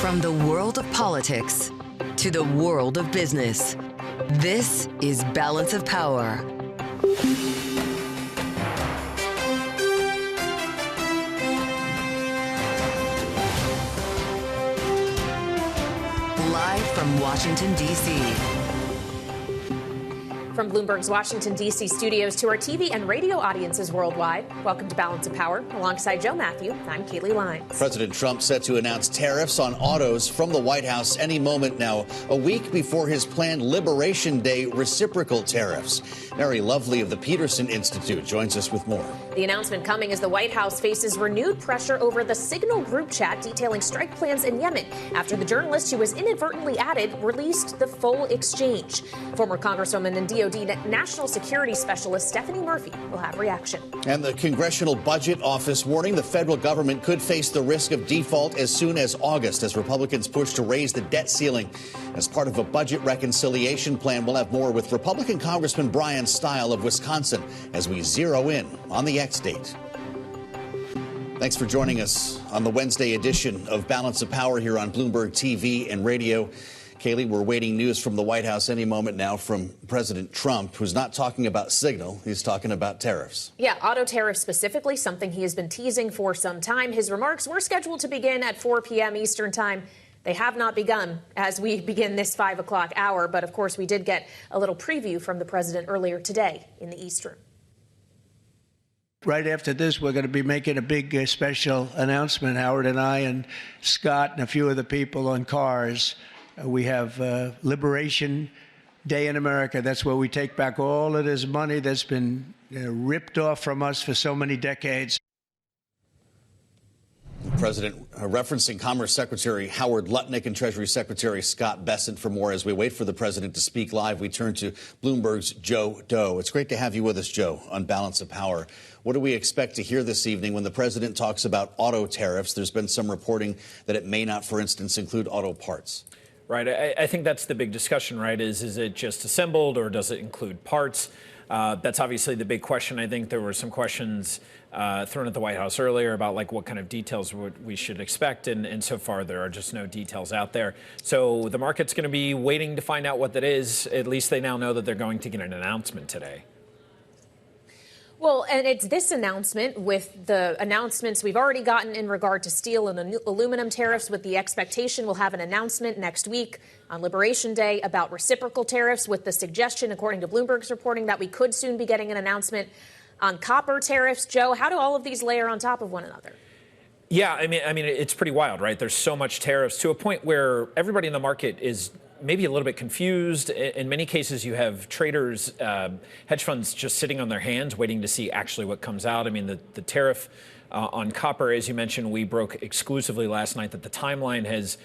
From the world of politics to the world of business, this is Balance of Power. Live from Washington, D.C. From Bloomberg's Washington, D.C. studios to our TV and radio audiences worldwide, welcome to Balance of Power. Alongside Joe Matthew, I'm Kaylee Lyons. President Trump set to announce tariffs on autos from the White House any moment now, a week before his planned Liberation Day reciprocal tariffs. Mary Lovely of the Peterson Institute joins us with more. The announcement coming as the White House faces renewed pressure over the Signal group chat detailing strike plans in Yemen after the journalist who was inadvertently added released the full exchange. Former Congresswoman and DOD National Security Specialist Stephanie Murphy will have reaction. And the Congressional Budget Office warning the federal government could face the risk of default as soon as August as Republicans push to raise the debt ceiling as part of a budget reconciliation plan. We'll have more with Republican Congressman Brian Stile of Wisconsin as we zero in on the X date. Thanks for joining us on the Wednesday edition of Balance of Power here on Bloomberg TV and radio. Kaylee, we're waiting news from the White House any moment now from President Trump, who's not talking about Signal. He's talking about tariffs. Yeah, auto tariffs specifically, something he has been teasing for some time. His remarks were scheduled to begin at 4 p.m. Eastern time. They have not begun as we begin this 5 o'clock hour. But, of course, we did get a little preview from the president earlier today in the East Room. Right after this, we're going to be making a big special announcement, Howard and I and Scott and a few of the people on cars. We have Liberation Day in America. That's where we take back all of this money that's been ripped off from us for so many decades. The president referencing Commerce Secretary Howard Lutnick and Treasury Secretary Scott Bessent for more. As we wait for the president to speak live, we turn to Bloomberg's Joe Deaux. It's great to have you with us, Joe, on Balance of Power. What do we expect to hear this evening when the president talks about auto tariffs? There's been some reporting that it may not, for instance, include auto parts. Right. I think that's the big discussion, right, is it just assembled or does it include parts? That's obviously the big question. I think there were some questions thrown at the White House earlier about like what kind of details we should expect. And so far, there are just no details out there. So the market's going to be waiting to find out what that is. At least they now know that they're going to get an announcement today. Well, and it's this announcement with the announcements we've already gotten in regard to steel and aluminum tariffs, with the expectation we'll have an announcement next week on Liberation Day about reciprocal tariffs, with the suggestion, according to Bloomberg's reporting, that we could soon be getting an announcement on copper tariffs. Joe, how do all of these layer on top of one another? Yeah, I mean, it's pretty wild, right? There's so much tariffs to a point where everybody in the market is maybe a little bit confused. In many cases, you have traders, hedge funds just sitting on their hands waiting to see actually what comes out. I mean, the tariff on copper, as you mentioned, we broke exclusively last night that the timeline has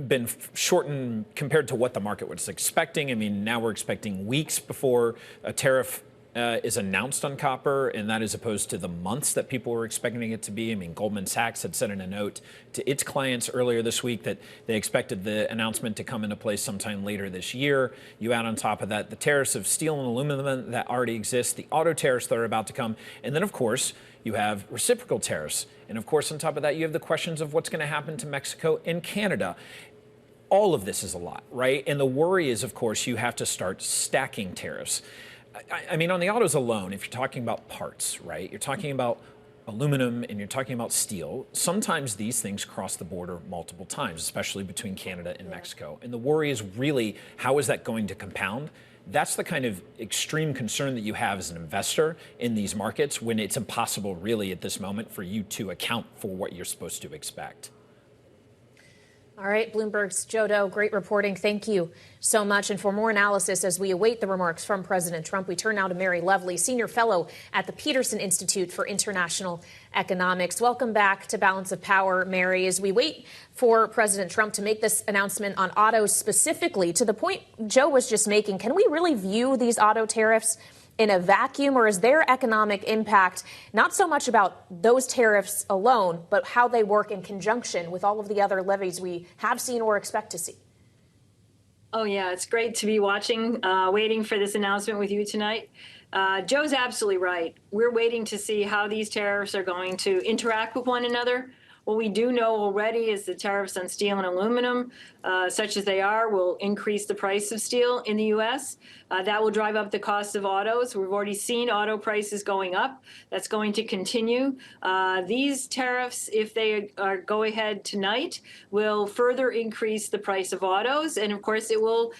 been shortened compared to what the market was expecting. I mean, now we're expecting weeks before a tariff is announced on copper, and that is opposed to the months that people were expecting it to be. I mean, Goldman Sachs had said in a note to its clients earlier this week that they expected the announcement to come into place sometime later this year. You add on top of that the tariffs of steel and aluminum that already exist, the auto tariffs that are about to come, and then, of course, you have reciprocal tariffs. And, of course, on top of that, you have the questions of what's going to happen to Mexico and Canada. All of this is a lot, right? And the worry is, of course, you have to start stacking tariffs. I mean, on the autos alone, if you're talking about parts, right, you're talking about aluminum and you're talking about steel, sometimes these things cross the border multiple times, especially between Canada and Mexico. And the worry is really, how is that going to compound? That's the kind of extreme concern that you have as an investor in these markets when it's impossible really at this moment for you to account for what you're supposed to expect. All right, Bloomberg's Joe Deaux, great reporting. Thank you so much. And for more analysis as we await the remarks from President Trump, we turn now to Mary Lovely, Senior Fellow at the Peterson Institute for International Economics. Welcome back to Balance of Power, Mary. As we wait for President Trump to make this announcement on autos specifically, to the point Joe was just making, can we really view these auto tariffs in a vacuum, or is their economic impact not so much about those tariffs alone, but how they work in conjunction with all of the other levies we have seen or expect to see? Oh, yeah, it's great to be watching, waiting for this announcement with you tonight. Joe's absolutely right. We're waiting to see how these tariffs are going to interact with one another. What we do know already is the tariffs on steel and aluminum, such as they are, will increase the price of steel in the U.S. That will drive up the cost of autos. We've already seen auto prices going up. That's going to continue. These tariffs, if they go ahead tonight, will further increase the price of autos. And of course, it will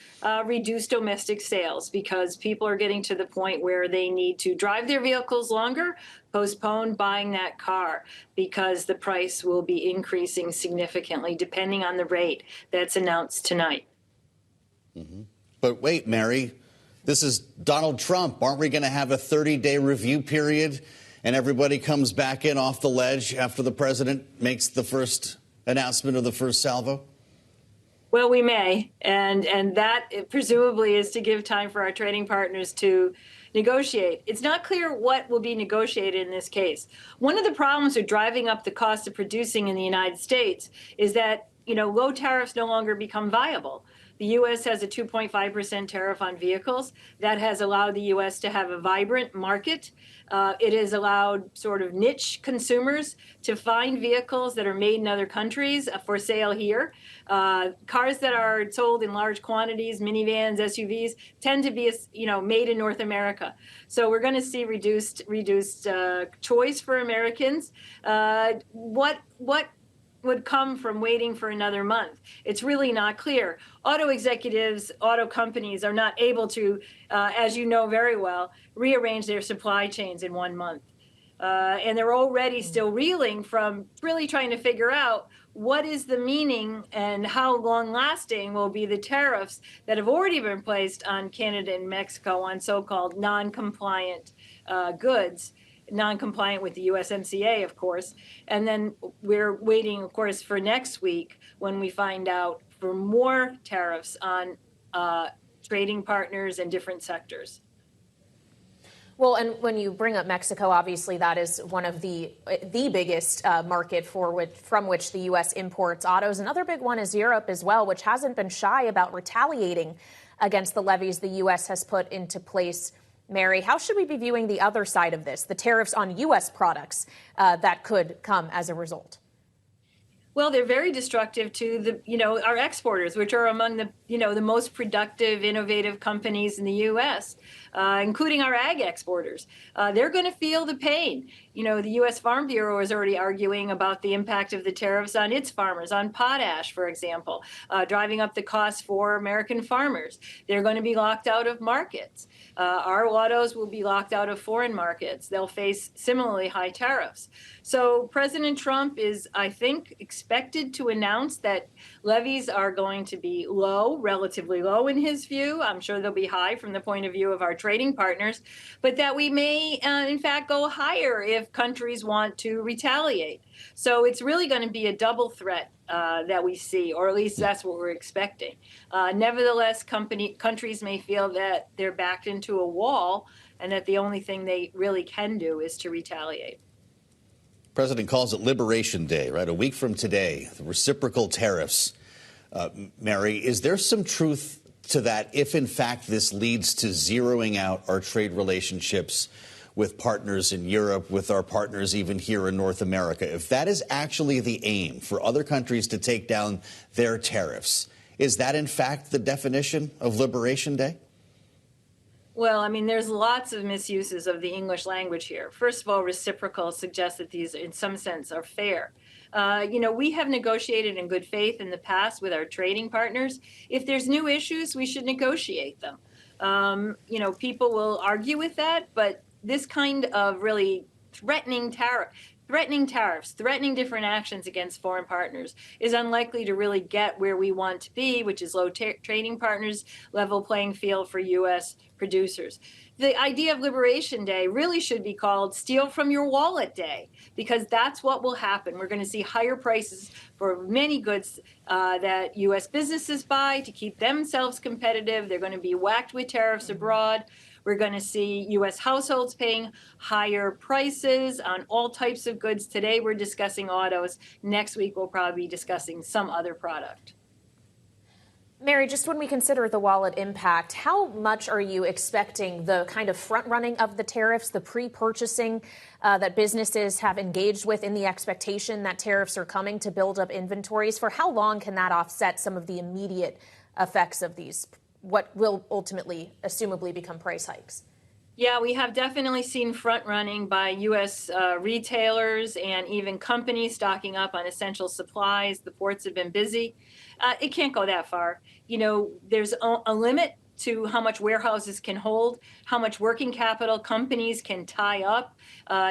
reduce domestic sales because people are getting to the point where they need to drive their vehicles longer, postpone buying that car because the price will be increasing significantly depending on the rate that's announced tonight. Mm-hmm. But wait, Mary, this is Donald Trump. Aren't we going to have a 30-day review period and everybody comes back in off the ledge after the president makes the first announcement of the first salvo? Well, we may, and that presumably is to give time for our trading partners to negotiate. It's not clear what will be negotiated in this case. One of the problems with driving up the cost of producing in the United States is that, low tariffs no longer become viable. The U.S. has a 2.5% tariff on vehicles. That has allowed the U.S. to have a vibrant market. It has allowed sort of niche consumers to find vehicles that are made in other countries for sale here. Cars that are sold in large quantities, minivans, SUVs, tend to be, made in North America. So we're going to see reduced choice for Americans. What would come from waiting for another month? It's really not clear. Auto executives, auto companies are not able to, as you know very well, rearrange their supply chains in 1 month. And they're already still reeling from really trying to figure out what is the meaning and how long-lasting will be the tariffs that have already been placed on Canada and Mexico on so-called non-compliant goods. Non-compliant with the USMCA, of course. And then we're waiting, of course, for next week when we find out for more tariffs on trading partners and different sectors. Well, and when you bring up Mexico, obviously that is one of the biggest market from which the U.S. imports autos. Another big one is Europe as well, which hasn't been shy about retaliating against the levies the U.S. has put into place. Mary, how should we be viewing the other side of this, the tariffs on U.S. products that could come as a result? Well, they're very destructive to our exporters, which are among the most productive, innovative companies in the U.S., including our ag exporters. They're going to feel the pain. The U.S. Farm Bureau is already arguing about the impact of the tariffs on its farmers, on potash, for example, driving up the cost for American farmers. They're going to be locked out of markets. Our autos will be locked out of foreign markets. They'll face similarly high tariffs. So President Trump is, I think, expected to announce that levies are going to be low, relatively low in his view. I'm sure they'll be high from the point of view of our trading partners, but that we may, in fact, go higher if countries want to retaliate. So it's really going to be a double threat that we see, or at least that's what we're expecting. Nevertheless, countries may feel that they're backed into a wall and that the only thing they really can do is to retaliate. President calls it Liberation Day, right? A week from today, the reciprocal tariffs. Mary, is there some truth to that if, in fact, this leads to zeroing out our trade relationships with partners in Europe, with our partners even here in North America? If that is actually the aim for other countries to take down their tariffs, is that, in fact, the definition of Liberation Day? Well, I mean, there's lots of misuses of the English language here. First of all, reciprocal suggests that these, in some sense, are fair. We have negotiated in good faith in the past with our trading partners. If there's new issues, we should negotiate them. People will argue with that, but this kind of really threatening tariffs, threatening different actions against foreign partners is unlikely to really get where we want to be, which is low trading partners, level playing field for U.S. producers. The idea of Liberation Day really should be called Steal from Your Wallet Day, because that's what will happen. We're going to see higher prices for many goods that U.S. businesses buy to keep themselves competitive. They're going to be whacked with tariffs abroad. We're going to see U.S. households paying higher prices on all types of goods. Today, we're discussing autos. Next week, we'll probably be discussing some other product. Mary, just when we consider the wallet impact, how much are you expecting the kind of front running of the tariffs, the pre-purchasing that businesses have engaged with in the expectation that tariffs are coming to build up inventories? For how long can that offset some of the immediate effects of these, what will ultimately, assumably, become price hikes? Yeah, we have definitely seen front running by U.S. Retailers and even companies stocking up on essential supplies. The ports have been busy. It can't go that far. You know, there's a limit to how much warehouses can hold, how much working capital companies can tie up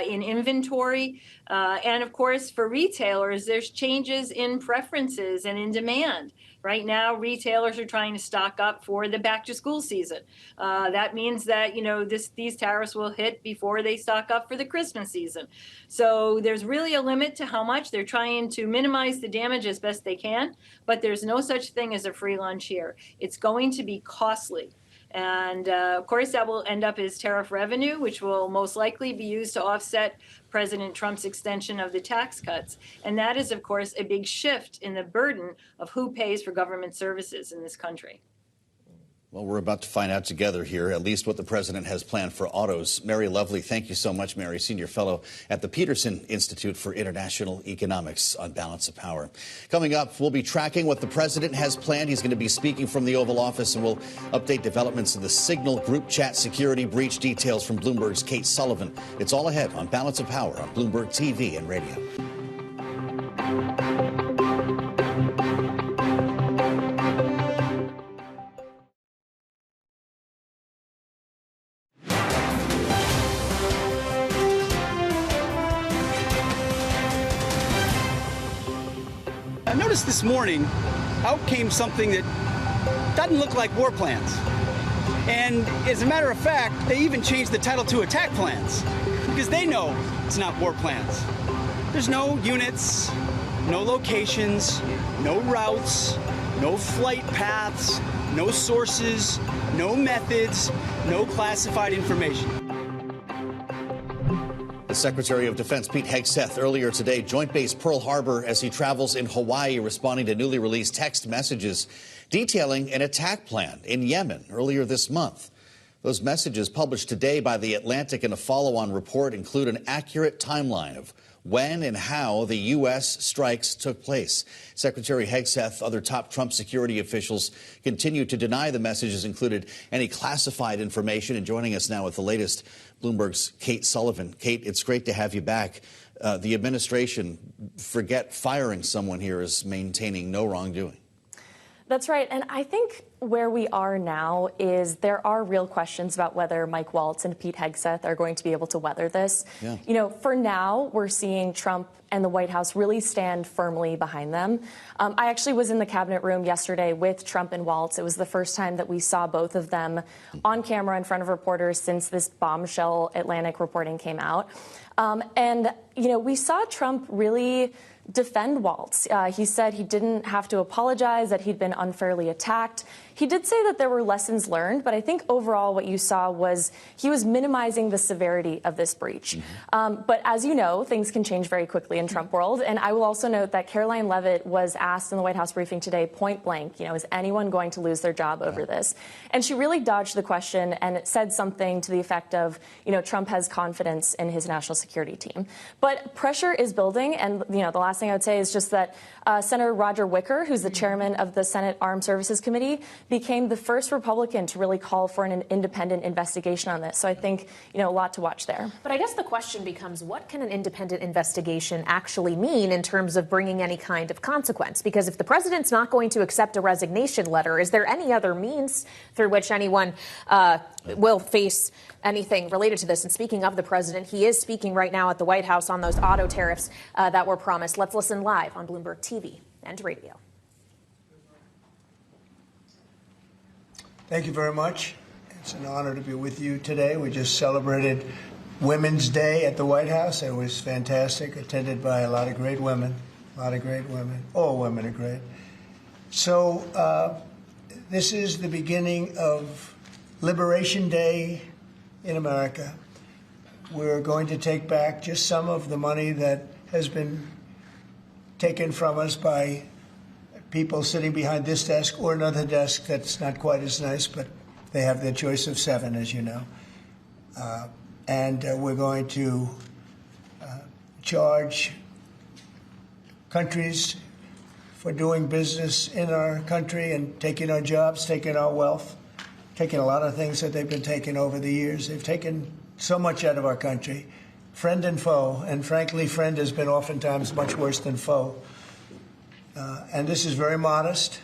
in inventory. And of course, for retailers, there's changes in preferences and in demand. Right now, retailers are trying to stock up for the back to school season. That means that, you know, these tariffs will hit before they stock up for the Christmas season. So there's really a limit to how much. They're trying to minimize the damage as best they can, but there's no such thing as a free lunch here. It's going to be costly. And of course, that will end up as tariff revenue, which will most likely be used to offset President Trump's extension of the tax cuts. And that is, of course, a big shift in the burden of who pays for government services in this country. Well, we're about to find out together here at least what the president has planned for autos. Mary Lovely, thank you so much, Mary, senior fellow at the Peterson Institute for International Economics on Balance of Power. Coming up, we'll be tracking what the president has planned. He's going to be speaking from the Oval Office, and we'll update developments in the Signal group chat security breach. Details from Bloomberg's Kate Sullivan. It's all ahead on Balance of Power on Bloomberg TV and radio. I noticed this morning, out came something that doesn't look like war plans. And as a matter of fact, they even changed the title to attack plans because they know it's not war plans. There's no units, no locations, no routes, no flight paths, no sources, no methods, no classified information. The Secretary of Defense Pete Hegseth earlier today joint base Pearl Harbor as he travels in Hawaii, responding to newly released text messages detailing an attack plan in Yemen earlier this month. Those messages published today by The Atlantic in a follow-on report include an accurate timeline of when and how the U.S. strikes took place. Secretary Hegseth, other top Trump security officials continue to deny the messages included any classified information. And joining us now with the latest, Bloomberg's Kate Sullivan. Kate, it's great to have you back. The administration, forget firing someone here, is maintaining no wrongdoing. That's right. And I think where we are now is there are real questions about whether Mike Waltz and Pete Hegseth are going to be able to weather this. Yeah. You know, for now, we're seeing Trump and the White House really stand firmly behind them. I actually was in the cabinet room yesterday with Trump and Waltz. It was the first time that we saw both of them on camera in front of reporters since this bombshell Atlantic reporting came out. And, you know, we saw Trump really defend Waltz. He said he didn't have to apologize, that he'd been unfairly attacked. He did say that there were lessons learned, but I think overall what you saw was he was minimizing the severity of this breach. But as you know, things can change very quickly in Trump world. And I will also note that Caroline Leavitt was asked in the White House briefing today, point blank, you know, is anyone going to lose their job over this? And she really dodged the question and said something to the effect of, you know, Trump has confidence in his national security team. But pressure is building. And, you know, the last thing I would say is just that Senator Roger Wicker, who's the chairman of the Senate Armed Services Committee, became the first Republican to really call for an independent investigation on this. So I think, you know, a lot to watch there. But I guess the question becomes, what can an independent investigation actually mean in terms of bringing any kind of consequence? Because if the president's not going to accept a resignation letter, is there any other means through which anyone will face anything related to this? And speaking of the president, he is speaking right now at the White House on those auto tariffs that were promised. Let's listen live on Bloomberg TV and radio. Thank you very much. It's an honor to be with you today. We just celebrated Women's Day at the White House. It was fantastic, attended by a lot of great women, All women are great. So this is the beginning of Liberation Day in America. We're going to take back just some of the money that has been taken from us by people sitting behind this desk or another desk that's not quite as nice, but they have their choice of 7, as you know. And we're going to charge countries for doing business in our country and taking our jobs, taking our wealth, taking a lot of things that they've been taking over the years. They've taken so much out of our country, friend and foe. And frankly, friend has been oftentimes much worse than foe. And this is very modest.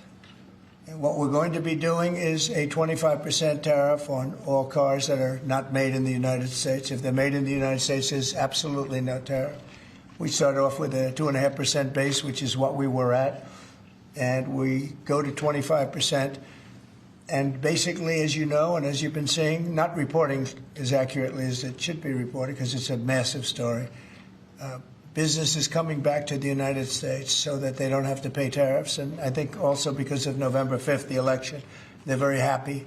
And what we're going to be doing is a 25% tariff on all cars that are not made in the United States. If they're made in the United States, there's absolutely no tariff. We start off with a 2.5% base, which is what we were at, and we go to 25%. And basically, as you know, and as you've been seeing, not reporting as accurately as it should be reported because it's a massive story. Business is coming back to the United States so that they don't have to pay tariffs. And I think also because of November 5th, the election, they're very happy.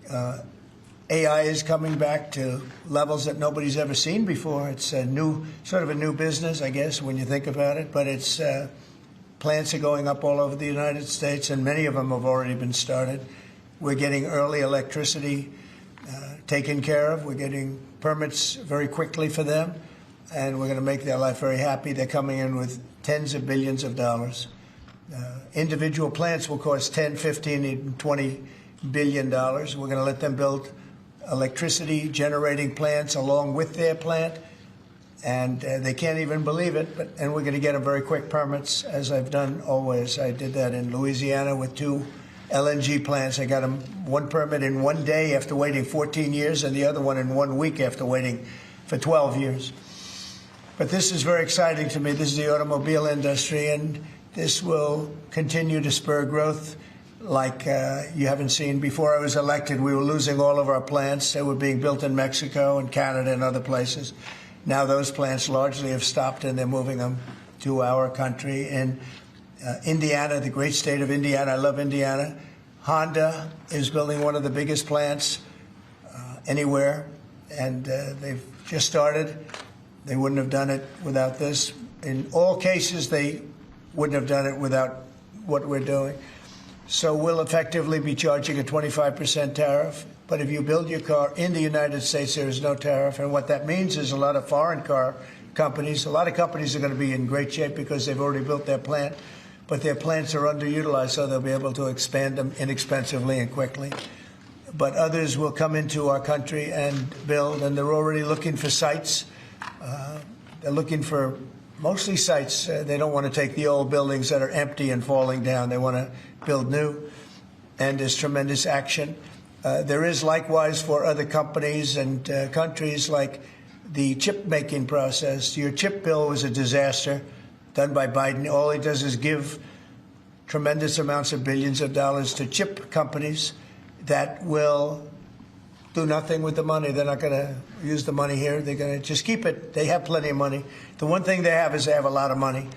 AI is coming back to levels that nobody's ever seen before. It's a new, sort of a new business, I guess, when you think about it. But it's plants are going up all over the United States, and many of them have already been started. We're getting early electricity taken care of. We're getting permits very quickly for them, and we're going to make their life very happy. They're coming in with tens of billions of dollars. Individual plants will cost 10, 15, even $20 billion. We're going to let them build electricity generating plants along with their plant, and they can't even believe it. And we're going to get them very quick permits, as I've done always. I did that in Louisiana with 2 LNG plants. I got them one permit in 1 day after waiting 14 years, and the other one in 1 week after waiting for 12 years. But this is very exciting to me. This is the automobile industry, and this will continue to spur growth like you haven't seen. Before I was elected, we were losing all of our plants. They were being built in Mexico and Canada and other places. Now those plants largely have stopped, and they're moving them to our country. In Indiana, the great state of Indiana, I love Indiana. Honda is building one of the biggest plants anywhere, and they've just started. They wouldn't have done it without this. In all cases, they wouldn't have done it without what we're doing. So we'll effectively be charging a 25% tariff. But if you build your car in the United States, there is no tariff. And what that means is a lot of foreign car companies, a lot of companies are going to be in great shape because they've already built their plant. But their plants are underutilized, so they'll be able to expand them inexpensively and quickly. But others will come into our country and build, and they're already looking for sites. They're looking for mostly sites. They don't want to take the old buildings that are empty and falling down. They want to build new, and there's tremendous action. There is likewise for other companies and countries, like the chip-making process. Your chip bill was a disaster done by Biden. All he does is give tremendous amounts of billions of dollars to chip companies that will do nothing with the money. They're not going to use the money here. They're going to just keep it. They have plenty of money. The one thing they have is they have a lot of money.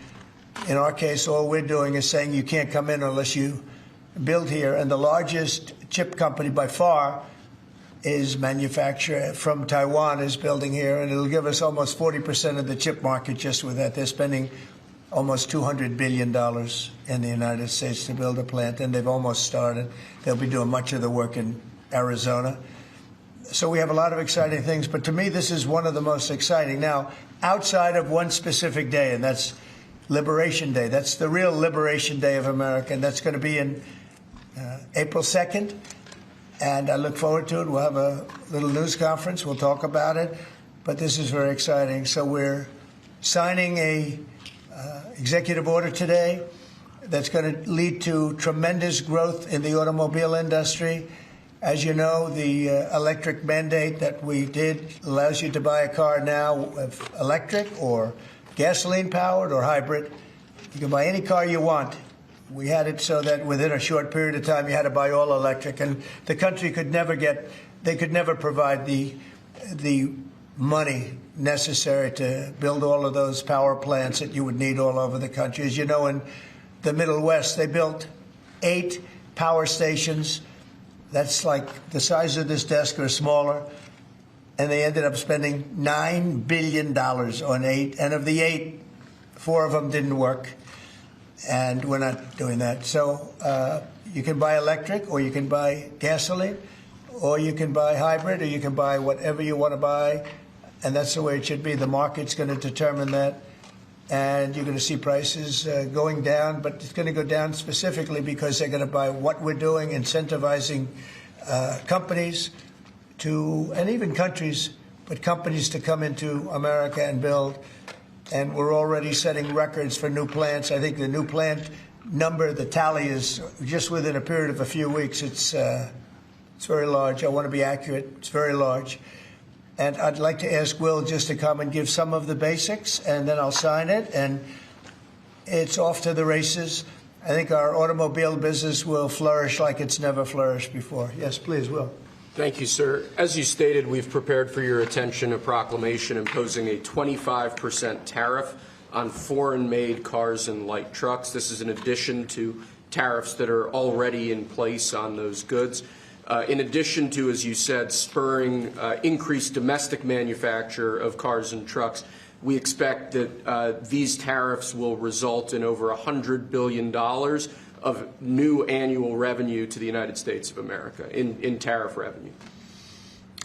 In our case, all we're doing is saying you can't come in unless you build here. And the largest chip company by far is manufacturer from Taiwan is building here, and it'll give us almost 40% of the chip market just with that. They're spending almost $200 billion in the United States to build a plant, and they've almost started. They'll be doing much of the work in Arizona. So we have a lot of exciting things, but to me, this is one of the most exciting. Now, outside of one specific day, and that's Liberation Day. That's the real Liberation Day of America, and that's going to be in April 2nd, and I look forward to it. We'll have a little news conference. We'll talk about it, but this is very exciting. So we're signing a executive order today that's going to lead to tremendous growth in the automobile industry. As you know, the electric mandate that we did allows you to buy a car now, electric or gasoline-powered or hybrid. You can buy any car you want. We had it so that within a short period of time, you had to buy all electric, and the country could never provide the money necessary to build all of those power plants that you would need all over the country. As you know, in the Middle West, they built 8 power stations. That's like the size of this desk or smaller. And they ended up spending $9 billion on 8. And of the 8, 4 of them didn't work. and we're not doing that. So you can buy electric, or you can buy gasoline, or you can buy hybrid, or you can buy whatever you want to buy, and that's the way it should be. The market's going to determine that, and you're going to see prices going down, but it's going to go down specifically because they're going to buy what we're doing, incentivizing companies to, and even countries, but companies to come into America and build. And we're already setting records for new plants. I think the new plant number, the tally, is just within a period of a few weeks. It's very large. I want to be accurate. It's very large. And I'd like to ask Will just to come and give some of the basics, and then I'll sign it. And it's off to the races. I think our automobile business will flourish like it's never flourished before. Yes, please, Will. Thank you, sir. As you stated, we've prepared for your attention a proclamation imposing a 25% tariff on foreign-made cars and light trucks. This is in addition to tariffs that are already in place on those goods. In addition to, as you said, spurring increased domestic manufacture of cars and trucks, we expect that these tariffs will result in over $100 billion of new annual revenue to the United States of America in tariff revenue.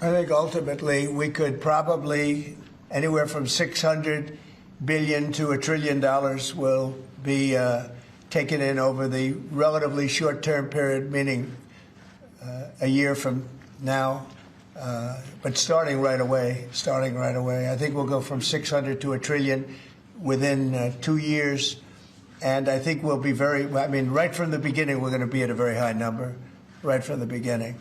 I think ultimately we could probably anywhere from $600 billion to $1 trillion will be taken in over the relatively short-term period, meaning a year from now, but starting right away. I think we'll go from 600 to $1 trillion within 2 years. And I think we'll be right from the beginning, we're going to be at a very high number, right from the beginning.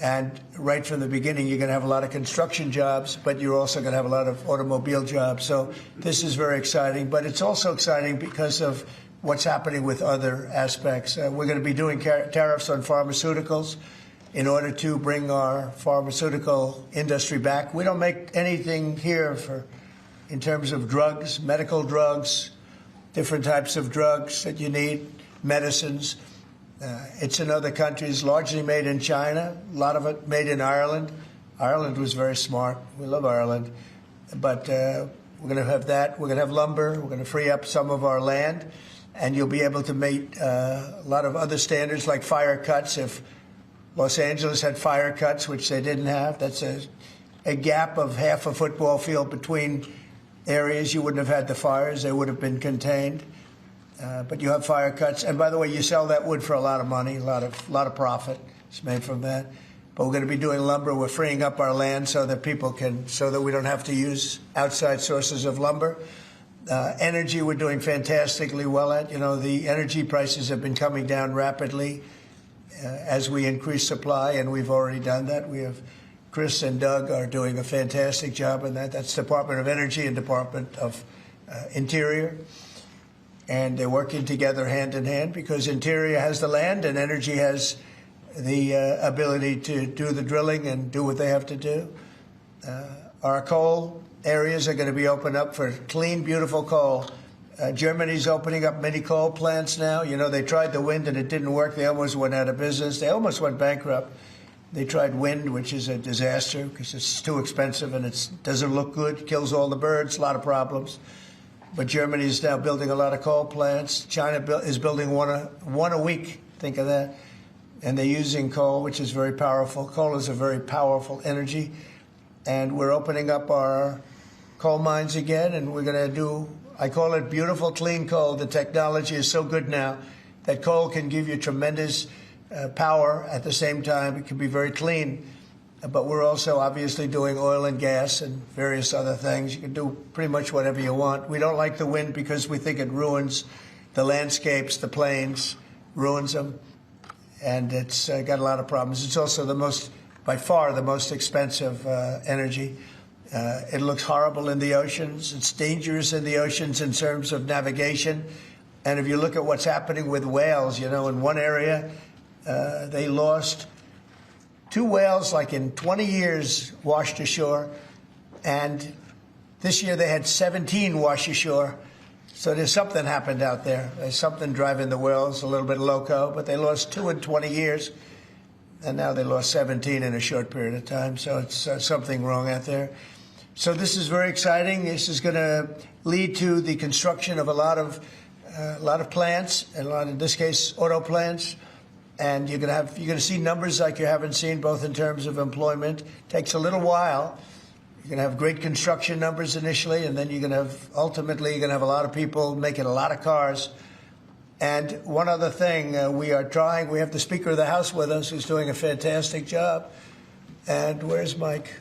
And right from the beginning, you're going to have a lot of construction jobs, but you're also going to have a lot of automobile jobs. So this is very exciting. But it's also exciting because of what's happening with other aspects. We're going to be doing tariffs on pharmaceuticals in order to bring our pharmaceutical industry back. We don't make anything here in terms of drugs, medical drugs, different types of drugs that you need, medicines. It's in other countries, largely made in China, a lot of it made in Ireland. Ireland was very smart. We love Ireland. But we're going to have that. We're going to have lumber. We're going to free up some of our land. And you'll be able to meet a lot of other standards like fire cuts. If Los Angeles had fire cuts, which they didn't have, that's a gap of half a football field between areas. You wouldn't have had the fires. They would have been contained. But you have fire cuts. And by the way, you sell that wood for a lot of money, a lot of profit is made from that. But we're going to be doing lumber. We're freeing up our land so that so that we don't have to use outside sources of lumber. Energy, we're doing fantastically well at. You know, the energy prices have been coming down rapidly as we increase supply, and we've already done that. We have Chris and Doug are doing a fantastic job in that. That's Department of Energy and Department of Interior. And they're working together hand in hand because Interior has the land and Energy has the ability to do the drilling and do what they have to do. Our coal areas are going to be opened up for clean, beautiful coal. Germany's opening up many coal plants now. You know, they tried the wind and it didn't work. They almost went out of business. They almost went bankrupt. They tried wind, which is a disaster because it's too expensive and it doesn't look good, kills all the birds, a lot of problems. But Germany is now building a lot of coal plants. China is building one a week. Think of that. And they're using coal, which is very powerful. Coal is a very powerful energy. And we're opening up our coal mines again, and we're going to do, I call it beautiful, clean coal. The technology is so good now that coal can give you tremendous power at the same time. It can be very clean. But we're also obviously doing oil and gas and various other things. You can do pretty much whatever you want. We don't like the wind because we think it ruins the landscapes, the plains, ruins them. And it's got a lot of problems. It's also by far the most expensive energy. It looks horrible in the oceans. It's dangerous in the oceans in terms of navigation. And if you look at what's happening with whales, you know, in one area, they lost 2 whales, like in 20 years, washed ashore. And this year they had 17 wash ashore. So there's something happened out there. There's something driving the whales a little bit loco. But they lost 2 in 20 years. And now they lost 17 in a short period of time. So it's something wrong out there. So this is very exciting. This is going to lead to the construction of a lot of a lot of plants, and a lot, in this case, auto plants. And you're going to see numbers like you haven't seen, both in terms of employment. Takes a little while. You're going to have great construction numbers initially, and then ultimately you're going to have a lot of people making a lot of cars. And one other thing, we have the Speaker of the House with us, who's doing a fantastic job. And where's Mike?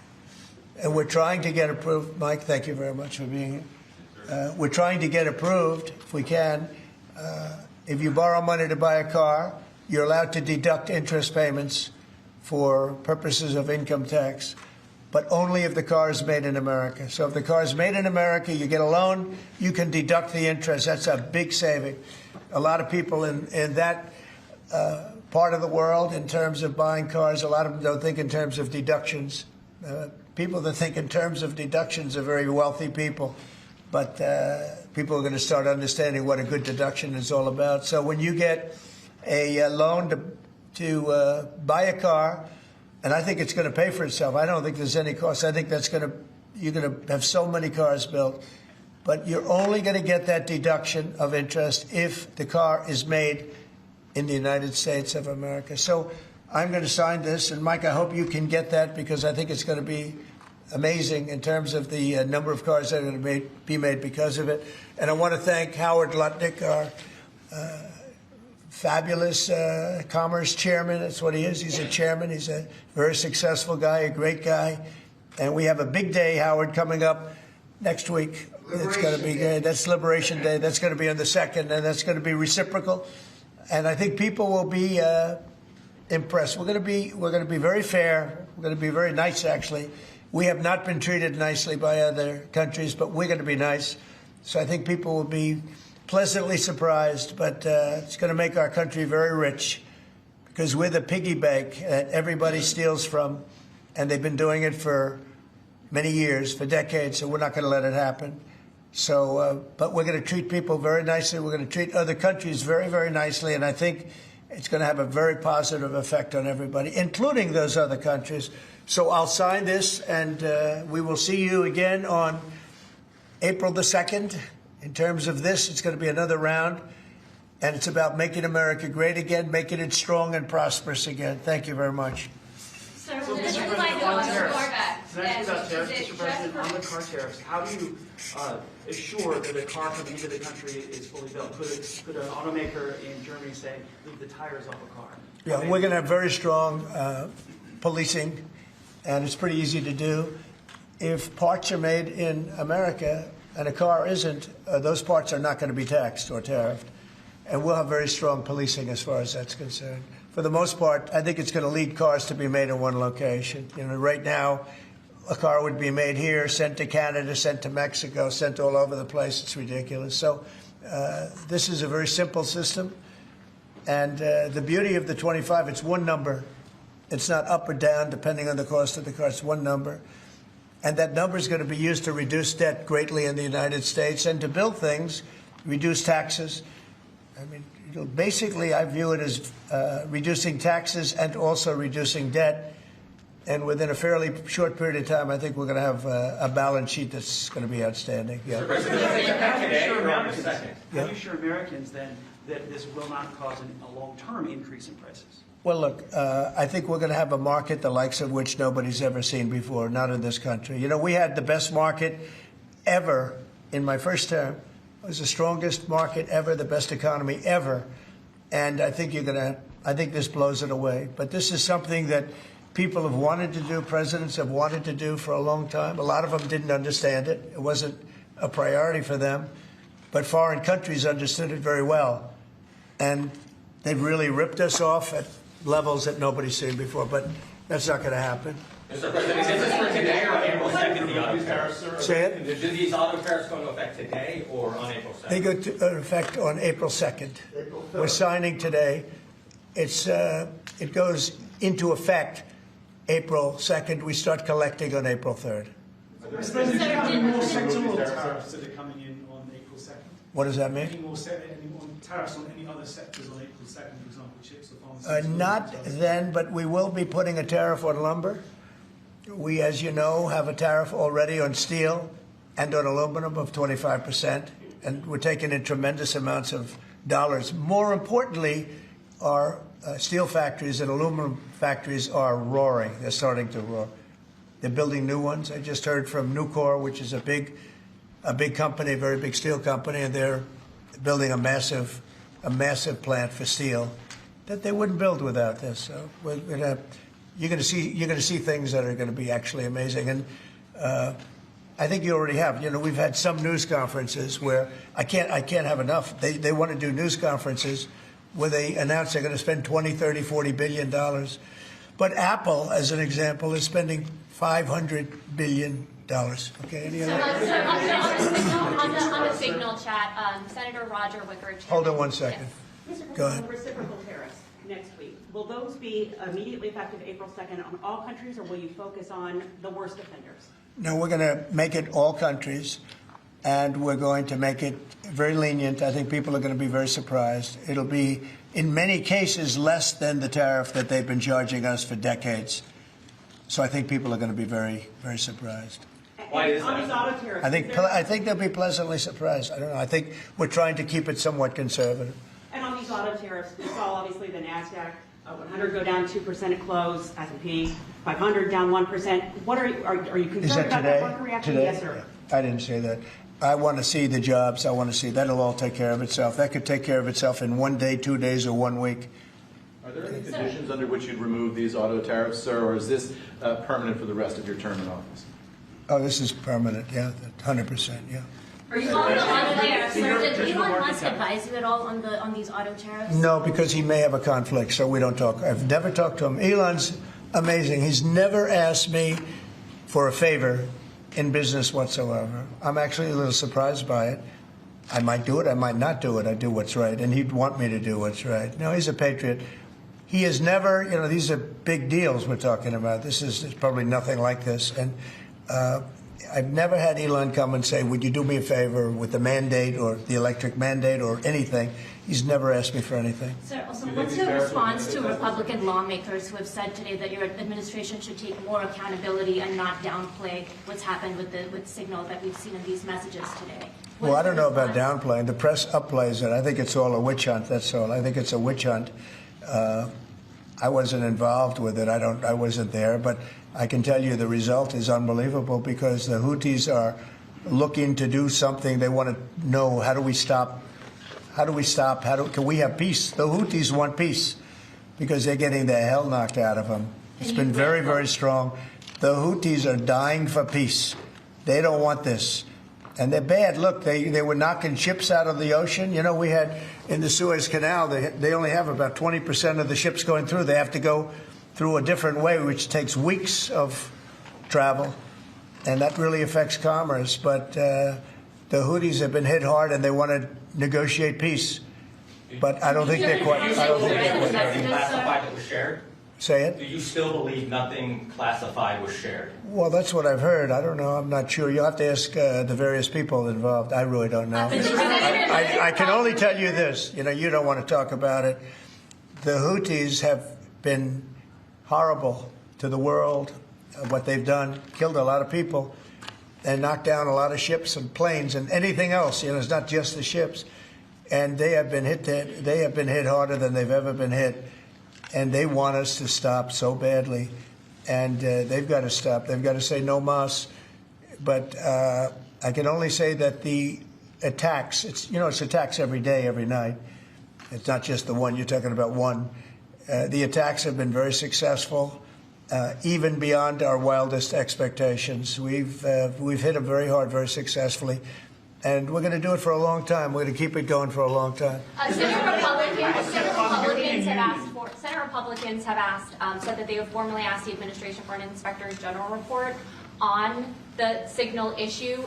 And we're trying to get approved. Mike, thank you very much for being here. We're trying to get approved, if we can. If you borrow money to buy a car, you're allowed to deduct interest payments for purposes of income tax, but only if the car is made in America. So if the car is made in America, you get a loan, you can deduct the interest. That's a big saving. A lot of people in that part of the world, in terms of buying cars, a lot of them don't think in terms of deductions. People that think in terms of deductions are very wealthy people. But people are going to start understanding what a good deduction is all about. So when you get a loan to buy a car, and I think it's going to pay for itself. I don't think there's any cost. I think you're going to have so many cars built. But you're only going to get that deduction of interest if the car is made in the United States of America. So I'm going to sign this. And, Mike, I hope you can get that, because I think it's going to be amazing in terms of the number of cars that are going to be made because of it. And I want to thank Howard Lutnick, our fabulous commerce chairman. That's what he is. He's a chairman. He's a very successful guy, a great guy. And we have a big day, Howard, coming up next week. It's going to be good. That's Liberation Day. That's going to be on the 2nd, and that's going to be reciprocal. And I think people will be impressed. We're going to be very fair. We're going to be very nice, actually. We have not been treated nicely by other countries, but we're going to be nice. So I think people will be pleasantly surprised, but it's going to make our country very rich, because we're the piggy bank that everybody steals from, and they've been doing it for many years, for decades, so we're not going to let it happen. So, but we're going to treat people very nicely. We're going to treat other countries very, very nicely, and I think it's going to have a very positive effect on everybody, including those other countries. So I'll sign this, and we will see you again on April the 2nd. In terms of this, it's going to be another round, and it's about making America great again, making it strong and prosperous again. Thank you very much. So Mr. President, on tariffs, Mr. President, on the car tariffs, how do you assure that a car coming into the country is fully built? Could an automaker in Germany say, leave the tires off a car? Yeah, we're going to have very strong policing, and it's pretty easy to do. If parts are made in America and a car isn't, those parts are not going to be taxed or tariffed. And we'll have very strong policing as far as that's concerned. For the most part, I think it's going to lead cars to be made in one location. You know, right now, a car would be made here, sent to Canada, sent to Mexico, sent all over the place. It's ridiculous. So this is a very simple system. And the beauty of the 25, it's one number. It's not up or down depending on the cost of the car. It's one number. And that number is going to be used to reduce debt greatly in the United States and to build things, reduce taxes. I mean, basically, I view it as reducing taxes and also reducing debt. And within a fairly short period of time, I think we're going to have a balance sheet that's going to be outstanding. Yeah. How do you assure Americans then that this will not cause a long-term increase in prices? Well, look, I think we're going to have a market the likes of which nobody's ever seen before, not in this country. You know, we had the best market ever in my first term. It was the strongest market ever, the best economy ever. And I think I think this blows it away. But this is something that people have wanted to do, presidents have wanted to do for a long time. A lot of them didn't understand it. It wasn't a priority for them. But foreign countries understood it very well. And they've really ripped us off at levels that nobody's seen before. But that's not going to happen. Mr. President, is this for today or on April 2nd, the auto tariffs? Say it? Do these auto tariffs go into effect today or on April 2nd? They go into effect on April 2nd. We're signing today. It goes into effect April 2nd. We start collecting on April 3rd. Mr. President, any more sectoral tariffs that are coming in on April 2nd? What does that mean? Any more tariffs on any other sectors on April 2nd, for example, chips or pharmaceuticals? Not then, but we will be putting a tariff on lumber. We, as you know, have a tariff already on steel and on aluminum of 25%. and we're taking in tremendous amounts of dollars. More importantly, our steel factories and aluminum factories are roaring. They're starting to roar. They're building new ones. I just heard from Nucor, which is a big company, a very big steel company, and they're building a massive plant for steel that they wouldn't build without this. So you're going to see things that are going to be actually amazing. And I think you already have. You know, we've had some news conferences where I can't have enough. They want to do news conferences where they announce they're going to spend $20, $30, $40 billion. But Apple, as an example, is spending $500 billion. Okay. Any other? On the Signal chat, Senator Roger Wicker. Hold on one second. Yes. Go ahead. Reciprocal tariffs next week. Will those be immediately effective April 2nd on all countries, or will you focus on the worst offenders? No, we're going to make it all countries, and we're going to make it very lenient. I think people are going to be very surprised. It'll be, in many cases, less than the tariff that they've been charging us for decades. So I think people are going to be very, very surprised. Why is that? Auto tariffs, I think they'll be pleasantly surprised. I don't know. I think we're trying to keep it somewhat conservative. And on these auto tariffs, we saw obviously the NASDAQ 100 go down 2% at close, S&P 500 down 1%. What are you concerned about that market reaction? Today? Yes, sir. I didn't say that. I want to see the jobs. I want to see that'll all take care of itself. That could take care of itself in 1 day, 2 days, or 1 week. Are there any conditions under which you'd remove these auto tariffs, sir, or is this permanent for the rest of your term in office? Oh, this is permanent, yeah, 100%, yeah. Are you on the tariffs, sir? Did Elon Musk advise you at all on these auto tariffs? No, because he may have a conflict, so we don't talk. I've never talked to him. Elon's amazing. He's never asked me for a favor in business whatsoever. I'm actually a little surprised by it. I might do it, I might not do it. I do what's right, and he'd want me to do what's right. No, he's a patriot. He has never, you know, these are big deals we're talking about. This is probably nothing like this. And I've never had Elon come and say, would you do me a favor with the mandate or the electric mandate or anything. He's never asked me for anything. Sir, also, what's your response to Republican lawmakers who have said today that your administration should take more accountability and not downplay what's happened with Signal that we've seen in these messages today? Well, I don't know about downplaying. The press upplays it. I think it's all a witch hunt, that's all. I think it's a witch hunt. I wasn't involved with it. I wasn't there, but I can tell you the result is unbelievable because the Houthis are looking to do something. They want to know, how do we stop? Can we have peace? The Houthis want peace because they're getting the hell knocked out of them. It's been very, very strong. The Houthis are dying for peace. They don't want this. And they're bad. Look, they were knocking ships out of the ocean. You know, we had in the Suez Canal, they only have about 20% of the ships going through. They have to go through a different way, which takes weeks of travel. And that really affects commerce. But the Houthis have been hit hard, and they want to negotiate peace. But I don't think they're quite. I don't think they're quite ready. Classified that was shared? Say it? Do you still believe nothing classified was shared? Well, that's what I've heard. I don't know. I'm not sure. You'll have to ask the various people involved. I really don't know. I can only tell you this. You know, you don't want to talk about it. The Houthis have been horrible to the world. What they've done, killed a lot of people, and knocked down a lot of ships and planes and anything else. You know, it's not just the ships. And they have been hit. They have been hit harder than they've ever been hit. And they want us to stop so badly, and they've got to stop. They've got to say no mas. But I can only say that the attacks, it's attacks every day, every night. It's not just the one. You're talking about one. The attacks have been very successful, even beyond our wildest expectations. We've hit them very hard, very successfully. And we're going to do it for a long time. We're going to keep it going for a long time. Senate Republicans have asked, said that they would formally ask the administration for an Inspector General report on the Signal issue.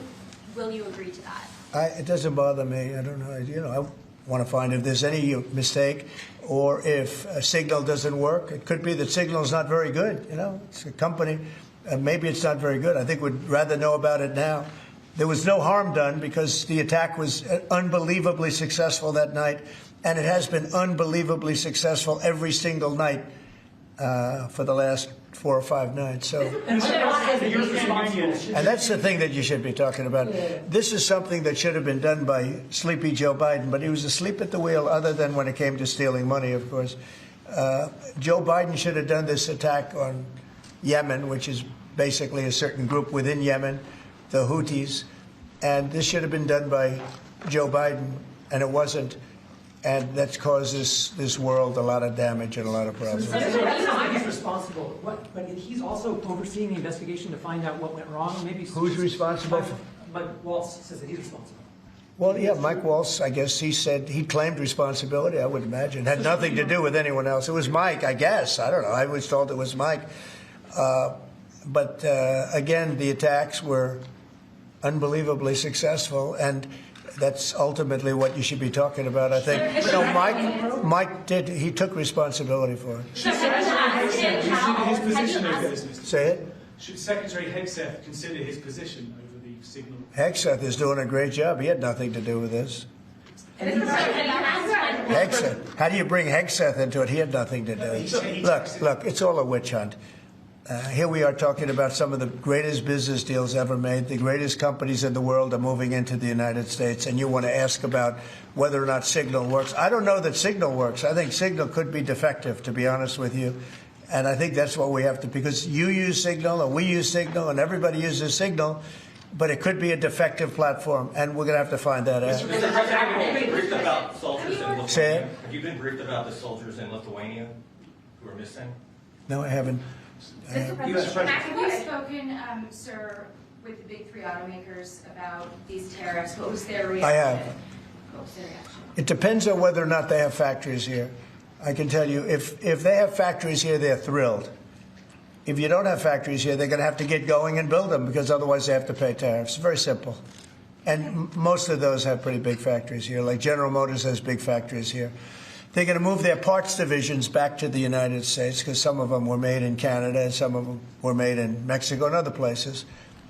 Will you agree to that? It doesn't bother me. I don't know. You know, I want to find if there's any mistake or if a Signal doesn't work. It could be that Signal is not very good. You know, it's a company. Maybe it's not very good. I think we'd rather know about it now. There was no harm done because the attack was unbelievably successful that night, and it has been unbelievably successful every single night for the last 4 or 5 nights. So, And you're responsible. and that's the thing that you should be talking about. This is something that should have been done by sleepy Joe Biden, but he was asleep at the wheel, other than when it came to stealing money, of course. Joe Biden should have done this attack on Yemen, which is basically a certain group within Yemen, the Houthis, and this should have been done by Joe Biden, and it wasn't. And that's caused this world a lot of damage and a lot of problems. He's responsible, but he's also overseeing the investigation to find out what went wrong. Maybe who's responsible? But Waltz says that he's responsible. Well, yeah, Mike Waltz, I guess he said he claimed responsibility, I would imagine. Had nothing to do with anyone else. It was Mike, I guess. I don't know. I was told it was Mike. But again, the attacks were unbelievably successul, and that's ultimately what you should be talking about, I think. Mike he took responsibility for it. Should Secretary Hegseth consider his position over this? Say it? Should Secretary Hegseth consider his position over the signal? Hegseth is doing a great job. He had nothing to do with this. Hegseth. How do you bring Hegseth into it? He had nothing to do. Look, it's all a witch hunt. Here we are talking about some of the greatest business deals ever made. The greatest companies in the world are moving into the United States, and you want to ask about whether or not Signal works. I don't know that Signal works. I think Signal could be defective, to be honest with you. And I think that's what we have to, because you use Signal, and we use Signal, and everybody uses Signal, but it could be a defective platform, and we're going to have to find that out. Mr. President, have you been briefed about soldiers in Lithuania? Say it? Have you been briefed about the soldiers in Lithuania who are missing? No, I haven't. Mr. President, have you spoken, sir, with the big 3 automakers about these tariffs? What was their reaction? I have. What was their reaction? It depends on whether or not they have factories here. I can tell you, if they have factories here, they're thrilled. If you don't have factories here, they're going to have to get going and build them, because otherwise they have to pay tariffs. Very simple. And most of those have pretty big factories here, like General Motors has big factories here. They're going to move their parts divisions back to the United States, because some of them were made in Canada and some of them were made in Mexico and other places.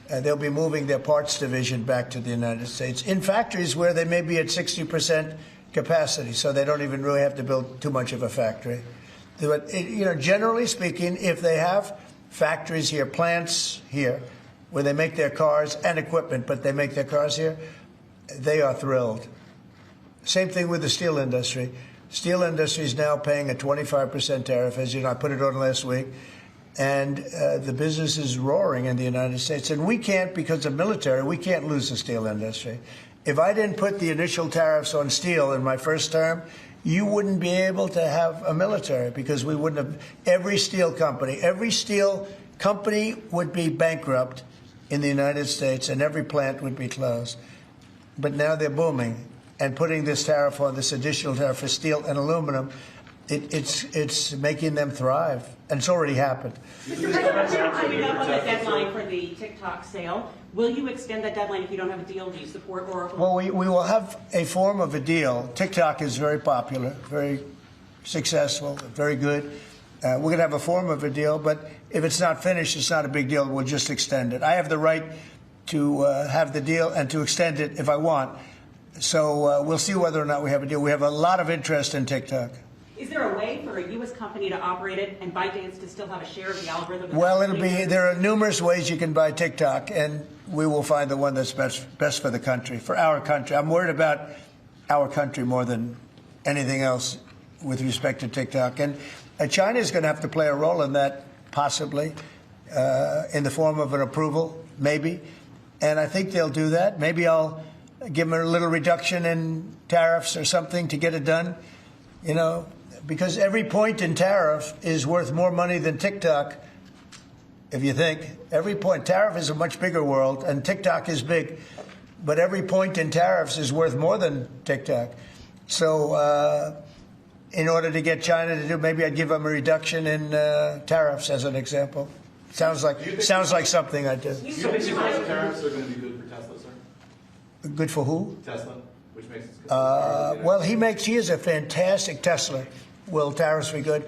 They'll be moving their parts division back to the United States in factories where they may be at 60% capacity, so they don't even really have to build too much of a factory. But, generally speaking, if they have factories here, plants here, where they make their cars and equipment, but they make their cars here, they are thrilled. Same thing with the steel industry. Steel industry is now paying a 25% tariff, as you know, I put it on last week, and the business is roaring in the United States. And we can't, because of military, we can't lose the steel industry. If I didn't put the initial tariffs on steel in my first term, you wouldn't be able to have a military, because we wouldn't have. Every steel company would be bankrupt in the United States, and every plant would be closed. But now they're booming. And putting this tariff on, this additional tariff for steel and aluminum, it's making them thrive. And it's already happened. Mr. President, coming up on the deadline for the TikTok sale, will you extend that deadline if you don't have a deal? Do you support Oracle? Well, we will have a form of a deal. TikTok is very popular, very successful, very good. We're going to have a form of a deal, but if it's not finished, it's not a big deal. We'll just extend it. I have the right to have the deal and to extend it if I want. So we'll see whether or not we have a deal. We have a lot of interest in TikTok. Is there a way for a U.S. company to operate it and ByteDance to still have a share of the algorithm? Well, there are numerous ways you can buy TikTok, and we will find the one that's best for the country, for our country. I'm worried about our country more than anything else with respect to TikTok. And China is going to have to play a role in that, possibly, in the form of an approval, maybe. And I think they'll do that. Maybe I'll give them a little reduction in tariffs or something to get it done, because every point in tariff is worth more money than TikTok, if you think. Every point. Tariff is a much bigger world, and TikTok is big, but every point in tariffs is worth more than TikTok. So in order to get China to do, maybe I'd give them a reduction in tariffs, as an example. Sounds like something I'd do. Do you think the tariffs are going to be good for Tesla, sir? Good for who? Tesla, which makes it good. Well, he is a fantastic Tesla. Will tariffs be good?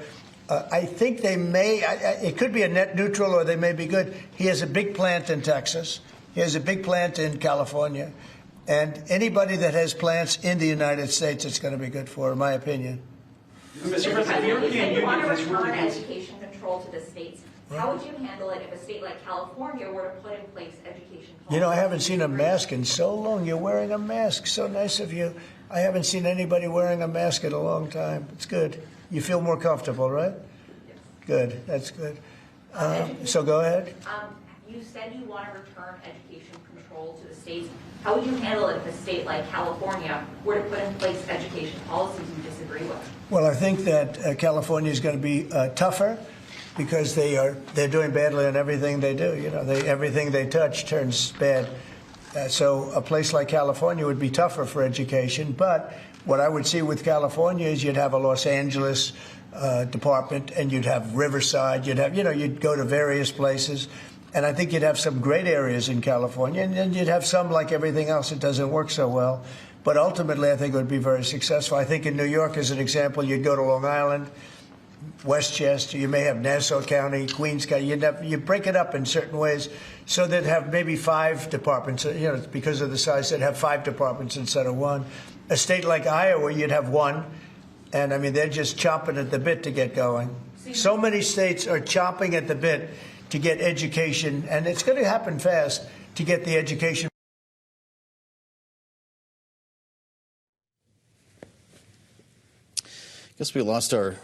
I think they may. It could be a net neutral, or they may be good. He has a big plant in Texas. He has a big plant in California. And anybody that has plants in the United States, it's going to be good for, in my opinion. Mr. President, the European Union has return education control to the states. How would you handle it if a state like California were to put in place education policy? You know, I haven't seen a mask in so long. You're wearing a mask. So nice of you. I haven't seen anybody wearing a mask in a long time. It's good. You feel more comfortable, right? Yes. Good. That's good. So go ahead. You said you want to return education control to the states. How would you handle it if a state like California were to put in place education policies you disagree with? Well, I think that California is going to be tougher because they're doing badly on everything they do. You know, everything they touch turns bad. So a place like California would be tougher for education. But what I would see with California is you'd have a Los Angeles department, and you'd have Riverside. You'd go to various places. And I think you'd have some great areas in California, and then you'd have some, like everything else, it doesn't work so well. But ultimately, I think it would be very successful. I think in New York, as an example, you'd go to Long Island, Westchester, you may have Nassau County, Queens County. You break it up in certain ways so they'd have maybe 5 departments. You know, because of the size, they'd have 5 departments instead of 1. A state like Iowa, you'd have 1. And, I mean, they're just chomping at the bit to get going. So many states are chomping at the bit to get education, and it's going to happen fast, to get the education. Guess we lost our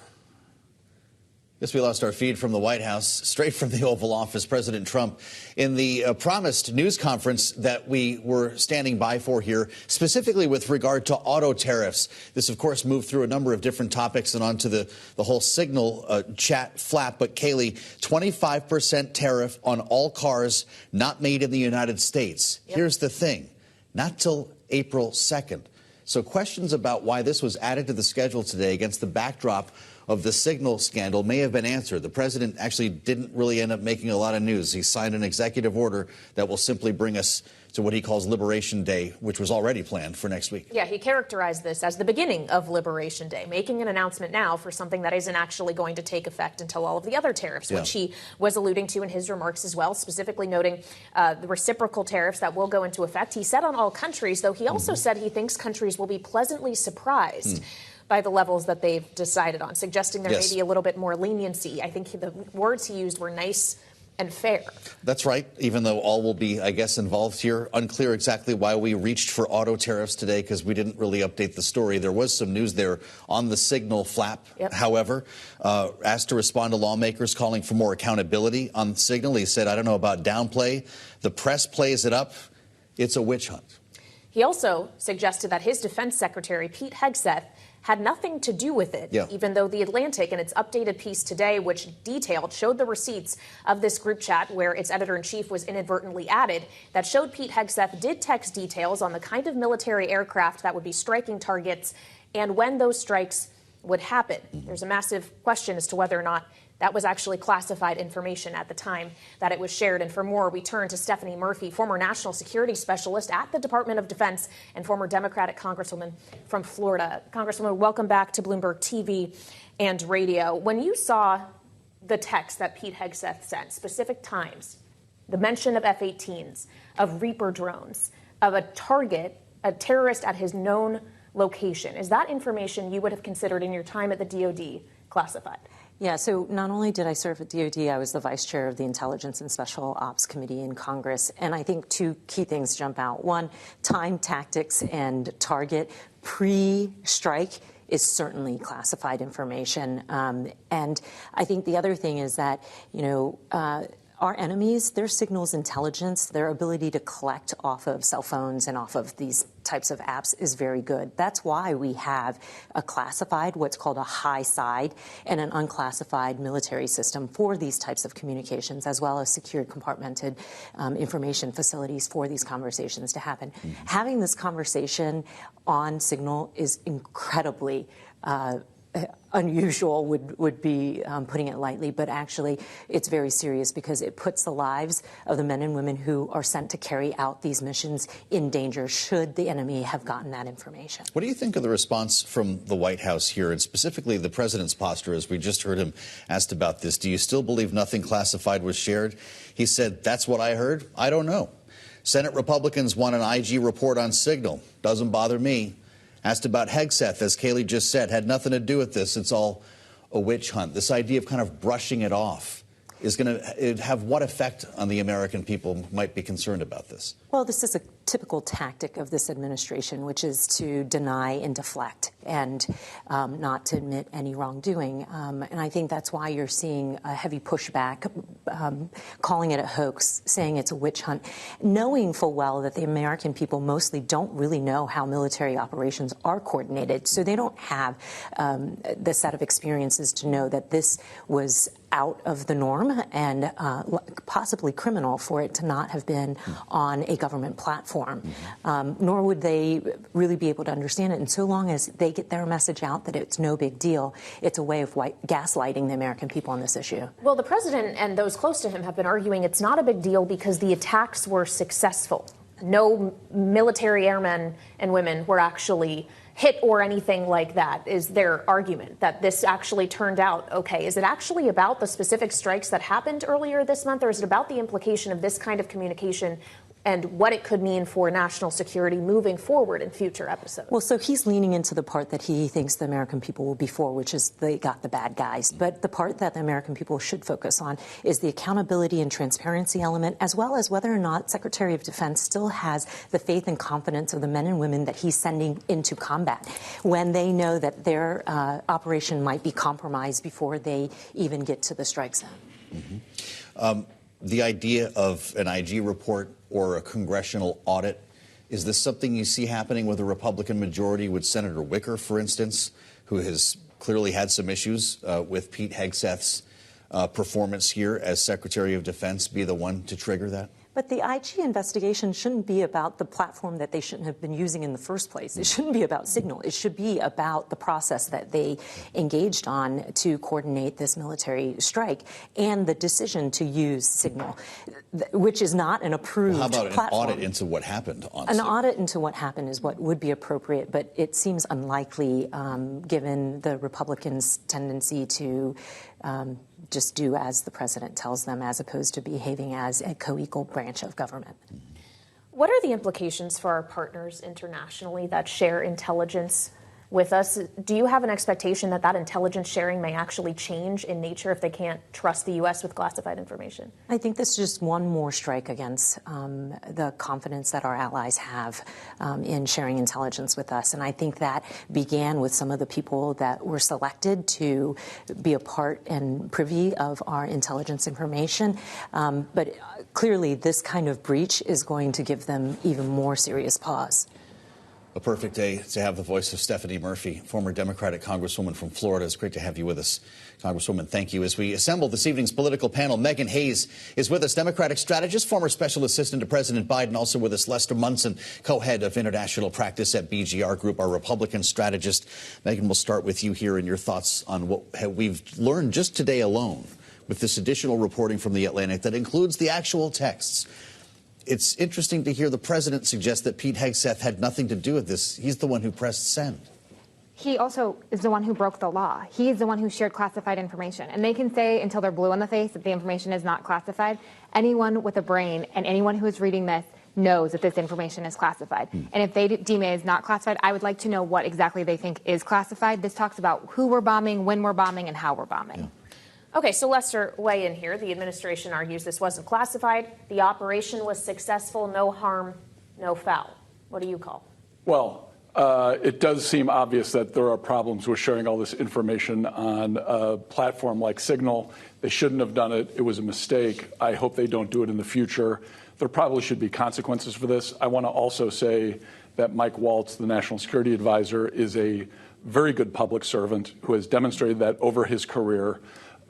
feed from the White House, straight from the Oval Office. President Trump, in the promised news conference that we were standing by for here, specifically with regard to auto tariffs. This, of course, moved through a number of different topics and onto the whole Signal chat flap. But, Kayleigh, 25% tariff on all cars not made in the United States. Yep. Here's the thing. Not till April 2nd. So questions about why this was added to the schedule today against the backdrop of the Signal scandal may have been answered. The president actually didn't really end up making a lot of news. He signed an executive order that will simply bring us to what he calls Liberation Day, which was already planned for next week. Yeah, he characterized this as the beginning of Liberation Day, making an announcement now for something that isn't actually going to take effect until all of the other tariffs, which he was alluding to in his remarks as well, specifically noting the reciprocal tariffs that will go into effect. He said on all countries, though he also said he thinks countries will be pleasantly surprised by the levels that they've decided on, suggesting there may be a little bit more leniency. I think the words he used were nice and fair. That's right, even though all will be, I guess, involved here. Unclear exactly why we reached for auto tariffs today, because we didn't really update the story. There was some news there on the Signal flap, however. Asked to respond to lawmakers calling for more accountability on Signal. He said, I don't know about downplay. The press plays it up. It's a witch hunt. He also suggested that his defense secretary, Pete Hegseth, had nothing to do with it, even though The Atlantic, in its updated piece today, which showed the receipts of this group chat where its editor-in-chief was inadvertently added, that showed Pete Hegseth did text details on the kind of military aircraft that would be striking targets and when those strikes would happen. There's a massive question as to whether or not that was actually classified information at the time that it was shared. And for more, we turn to Stephanie Murphy, former national security specialist at the Department of Defense and former Democratic Congresswoman from Florida. Congresswoman, welcome back to Bloomberg TV and radio. When you saw the text that Pete Hegseth sent, specific times, the mention of F-18s, of Reaper drones, of a target, a terrorist at his known location, is that information you would have considered in your time at the DOD classified? Yeah, so not only did I serve at DOD, I was the vice chair of the Intelligence and Special Ops Committee in Congress. And I think 2 key things jump out. One, time, tactics, and target. Pre-strike is certainly classified information. And I think the other thing is that, our enemies, their signals intelligence, their ability to collect off of cell phones and off of these types of apps is very good. That's why we have a classified, what's called a high side, and an unclassified military system for these types of communications, as well as secured compartmented information facilities for these conversations to happen. Having this conversation on Signal is incredibly unusual would be putting it lightly, but actually it's very serious because it puts the lives of the men and women who are sent to carry out these missions in danger should the enemy have gotten that information. What do you think of the response from the White House here, and specifically the president's posture, as we just heard him asked about this? Do you still believe nothing classified was shared? He said, that's what I heard. I don't know. Senate Republicans want an IG report on Signal. Doesn't bother me. Asked about Hegseth, as Kayleigh just said, had nothing to do with this. It's all a witch hunt. This idea of kind of brushing it off. is going to have what effect on the American people might be concerned about this? Well, this is a typical tactic of this administration, which is to deny and deflect and not to admit any wrongdoing. And I think that's why you're seeing a heavy pushback, calling it a hoax, saying it's a witch hunt, knowing full well that the American people mostly don't really know how military operations are coordinated. So they don't have the set of experiences to know that this was out of the norm and possibly criminal for it to not have been on a government platform. Nor would they really be able to understand it. And so long as they get their message out that it's no big deal, it's a way of gaslighting the American people on this issue. Well, the president and those close to him have been arguing it's not a big deal because the attacks were successful. No military airmen and women were actually hit or anything like that, is their argument, that this actually turned out okay. Is it actually about the specific strikes that happened earlier this month, or is it about the implication of this kind of communication and what it could mean for national security moving forward in future episodes? Well, so he's leaning into the part that he thinks the American people will be for, which is they got the bad guys. But the part that the American people should focus on is the accountability and transparency element, as well as whether or not Secretary of Defense still has the faith and confidence of the men and women that he's sending into combat when they know that their operation might be compromised before they even get to the strike zone. The idea of an IG report or a congressional audit, is this something you see happening with a Republican majority? Would Senator Wicker, for instance, who has clearly had some issues with Pete Hegseth's performance here as Secretary of Defense, be the one to trigger that? But the IG investigation shouldn't be about the platform that they shouldn't have been using in the first place. It shouldn't be about Signal. It should be about the process that they engaged on to coordinate this military strike and the decision to use Signal, which is not an approved platform. How about an audit into what happened on Signal? An audit into what happened is what would be appropriate, but it seems unlikely given the Republicans' tendency to just do as the president tells them, as opposed to behaving as a co-equal branch of government. What are the implications for our partners internationally that share intelligence with us? Do you have an expectation that that intelligence sharing may actually change in nature if they can't trust the U.S. with classified information? I think this is just one more strike against the confidence that our allies have in sharing intelligence with us. And I think that began with some of the people that were selected to be a part and privy of our intelligence information. But clearly, this kind of breach is going to give them even more serious pause. A perfect day to have the voice of Stephanie Murphy, former Democratic Congresswoman from Florida. It's great to have you with us, Congresswoman. Thank you. As we assemble this evening's political panel, Megan Hayes is with us, Democratic strategist, former special assistant to President Biden. Also with us, Lester Munson, co-head of international practice at BGR Group, our Republican strategist. Megan, we'll start with you here and your thoughts on what we've learned just today alone with this additional reporting from The Atlantic that includes the actual texts. It's interesting to hear the president suggest that Pete Hegseth had nothing to do with this. He's the one who pressed send. He also is the one who broke the law. He is the one who shared classified information. And they can say until they're blue in the face that the information is not classified. Anyone with a brain and anyone who is reading this knows that this information is classified. And if they deem it as not classified, I would like to know what exactly they think is classified. This talks about who we're bombing, when we're bombing, and how we're bombing. Yeah. Okay, so Lester, weigh in here. The administration argues this wasn't classified. The operation was successful, no harm, no foul. What do you call? Well, it does seem obvious that there are problems with sharing all this information on a platform like Signal. They shouldn't have done it. It was a mistake. I hope they don't do it in the future. There probably should be consequences for this. I want to also say that Mike Waltz, the National Security Advisor, is a very good public servant who has demonstrated that over his career.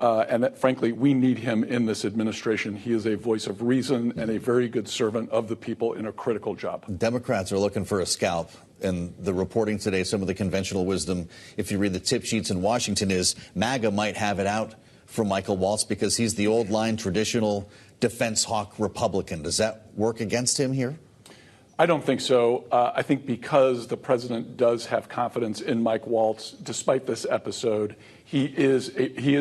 And that, frankly, we need him in this administration. He is a voice of reason and a very good servant of the people in a critical job. Democrats are looking for a scalp. And the reporting today, some of the conventional wisdom, if you read the tip sheets in Washington, is MAGA might have it out for Michael Waltz because he's the old line, traditional defense hawk Republican. Does that work against him here? I don't think so. I think because the president does have confidence in Mike Waltz, despite this episode, he is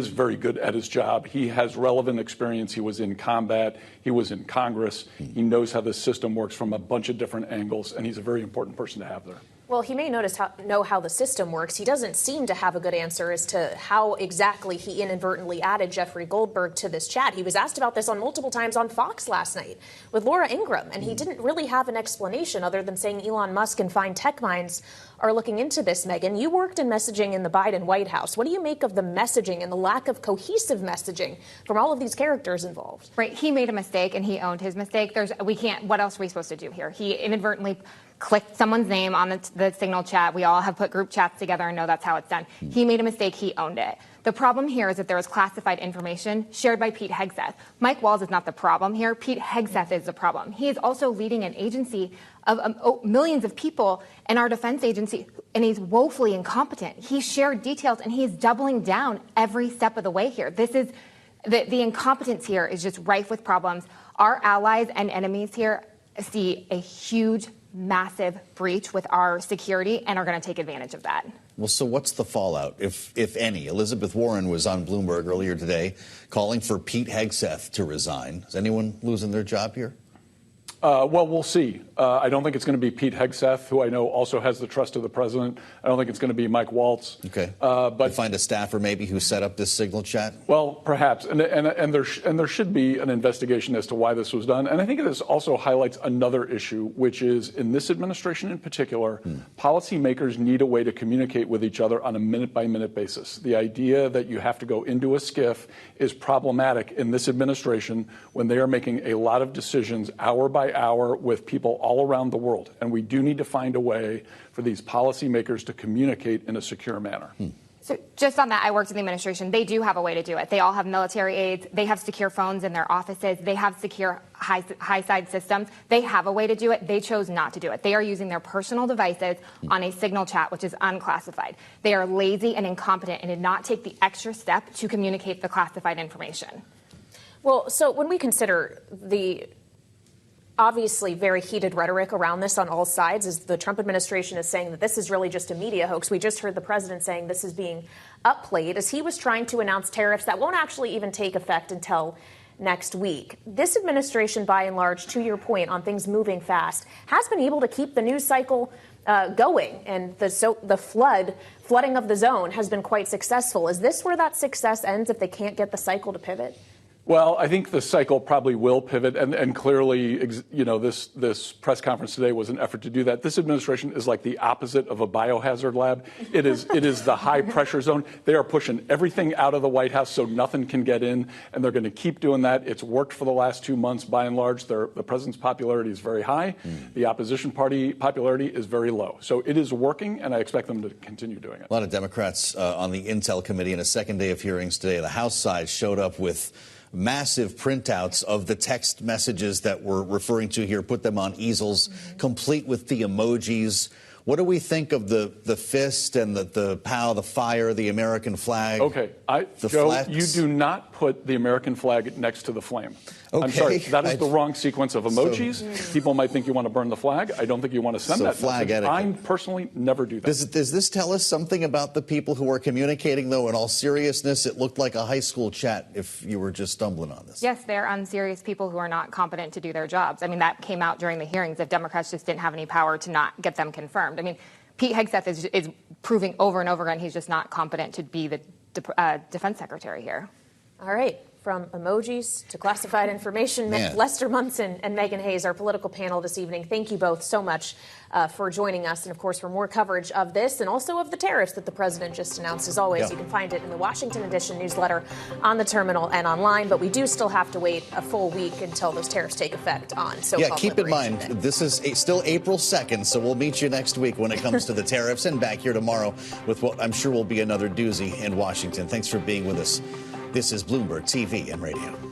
very good at his job. He has relevant experience. He was in combat. He was in Congress. He knows how the system works from a bunch of different angles, and he's a very important person to have there. Well, he may know how the system works. He doesn't seem to have a good answer as to how exactly he inadvertently added Jeffrey Goldberg to this chat. He was asked about this on multiple times on Fox last night with Laura Ingraham, and he didn't really have an explanation other than saying Elon Musk and fine tech minds are looking into this. Megan, you worked in messaging in the Biden White House. What do you make of the messaging and the lack of cohesive messaging from all of these characters involved? Right. He made a mistake and he owned his mistake. What else are we supposed to do here? He inadvertently clicked someone's name on the Signal chat. We all have put group chats together and know that's how it's done. He made a mistake. He owned it. The problem here is that there was classified information shared by Pete Hegseth. Mike Waltz is not the problem here. Pete Hegseth is the problem. He is also leading an agency of millions of people in our defense agency, and he's woefully incompetent. He shared details, and he is doubling down every step of the way here. This is the incompetence here is just rife with problems. Our allies and enemies here see a huge, massive breach with our security and are going to take advantage of that. Well, so what's the fallout, if any? Elizabeth Warren was on Bloomberg earlier today calling for Pete Hegseth to resign. Is anyone losing their job here? Well, we'll see. I don't think it's going to be Pete Hegseth, who I know also has the trust of the president. I don't think it's going to be Mike Waltz. Okay. But find a staffer maybe who set up this Signal chat? Well, perhaps. And there should be an investigation as to why this was done. And I think this also highlights another issue, which is in this administration in particular, policymakers need a way to communicate with each other on a minute-by-minute basis. The idea that you have to go into a skiff is problematic in this administration when they are making a lot of decisions hour by hour with people all around the world. And we do need to find a way for these policymakers to communicate in a secure manner. So just on that, I worked in the administration. They do have a way to do it. They all have military aides. They have secure phones in their offices. They have secure high-side systems. They have a way to do it. They chose not to do it. They are using their personal devices on a Signal chat, which is unclassified. They are lazy and incompetent and did not take the extra step to communicate the classified information. Well, so when we consider the obviously very heated rhetoric around this on all sides, as the Trump administration is saying that this is really just a media hoax. We just heard the president saying this is being upplayed as he was trying to announce tariffs that won't actually even take effect until next week. This administration, by and large, to your point on things moving fast, has been able to keep the news cycle going, and the flooding of the zone has been quite successful. Is this where that success ends if they can't get the cycle to pivot? Well, I think the cycle probably will pivot, and clearly, this press conference today was an effort to do that. This administration is like the opposite of a biohazard lab. It is the high pressure zone. They are pushing everything out of the White House so nothing can get in, and they're going to keep doing that. It's worked for the last 2 months. By and large, the president's popularity is very high. The opposition party popularity is very low. So it is working, and I expect them to continue doing it. A lot of Democrats on the Intl committee in a second day of hearings today. The House side showed up with massive printouts of the text messages that we're referring to here, put them on easels, complete with the emojis. What do we think of the fist and the POW, the fire, the American flag? Okay, Joe, flex? You do not put the American flag next to the flame. Okay. I'm sorry, that is the wrong sequence of emojis. People might think you want to burn the flag. I don't think you want to send that flag message. etiquette. I personally never do that. Does this tell us something about the people who are communicating, though? In all seriousness, it looked like a high school chat if you were just stumbling on this. Yes, they're unserious people who are not competent to do their jobs. I mean, that came out during the hearings if Democrats just didn't have any power to not get them confirmed. I mean, Pete Hegseth is proving over and over again he's just not competent to be the defense secretary here. All right. From emojis to classified information, Lester Munson and Megan Hayes, our political panel this evening. Thank you both so much for joining us. And, of course, for more coverage of this and also of the tariffs that the president just announced, as always, you can find it in the Washington Edition newsletter, on the terminal and online. But we do still have to wait a full week until those tariffs take effect on so-called keep in mind, Day. this is still April 2nd, so we'll meet you next week when it comes to the tariffs and back here tomorrow with what I'm sure will be another doozy in Washington. Thanks for being with us. This is Bloomberg TV and Radio.